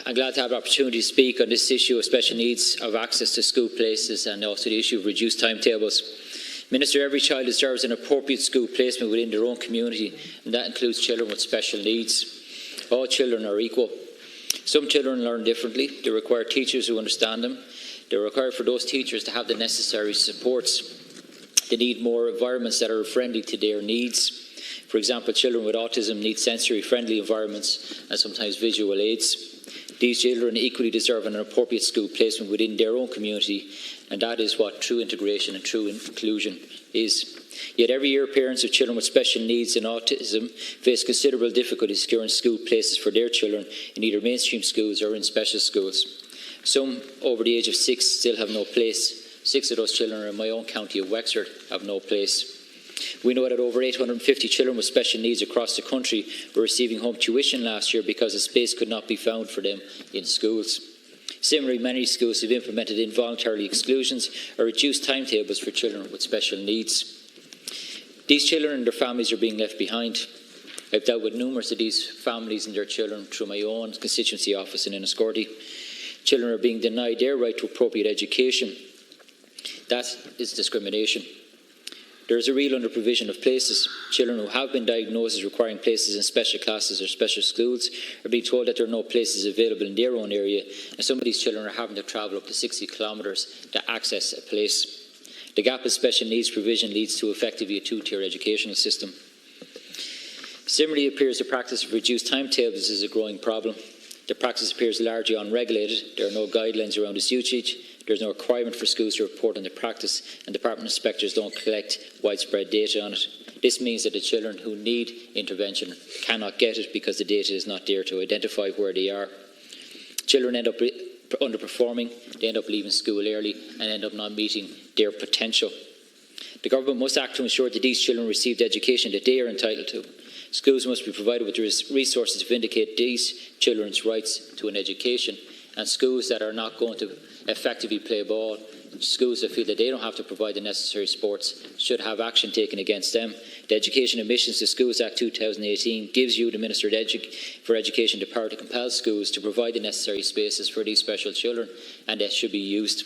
I'm glad to have the opportunity to speak on this issue of special needs, of access to school places, and also the issue of reduced timetables. Minister, every child deserves an appropriate school placement within their own community, and that includes children with special needs. All children are equal. Some children learn differently. They require teachers who understand them. They require for those teachers to have the necessary supports. They need more environments that are friendly to their needs. For example, children with autism need sensory-friendly environments and sometimes visual aids. These children equally deserve an appropriate school placement within their own community, and that is what true integration and true inclusion is. Yet every year, parents of children with special needs and autism face considerable difficulties securing school places for their children in either mainstream schools or in special schools. Some over the age of 6 still have no place. 6 of those children are in my own county of Wexford have no place. We know that over 850 children with special needs across the country were receiving home tuition last year because a space could not be found for them in schools. Similarly, many schools have implemented involuntary exclusions or reduced timetables for children with special needs. These children and their families are being left behind. I've dealt with numerous of these families and their children through my own constituency office in Enniscorthy. Children are being denied their right to appropriate education. That is discrimination. There is a real under-provision of places. Children who have been diagnosed as requiring places in special classes or special schools are being told that there are no places available in their own area, and some of these children are having to travel up to 60 kilometres to access a place. The gap in special needs provision leads to effectively a two-tier educational system. Similarly, it appears the practice of reduced timetables is a growing problem. The practice appears largely unregulated. There are no guidelines around its usage. There is no requirement for schools to report on the practice, and department inspectors don't collect widespread data on it. This means that the children who need intervention cannot get it because the data is not there to identify where they are. Children end up underperforming, they end up leaving school early and end up not meeting their potential. The government must act to ensure that these children receive the education that they are entitled to. Schools must be provided with the resources to vindicate these children's rights to an education, and schools that are not going to effectively play ball, schools that feel that they don't have to provide the necessary supports, should have action taken against them. The Education Admissions to Schools Act 2018 gives you, the Minister for Education, the power to compel schools to provide the necessary spaces for these special children, and that should be used.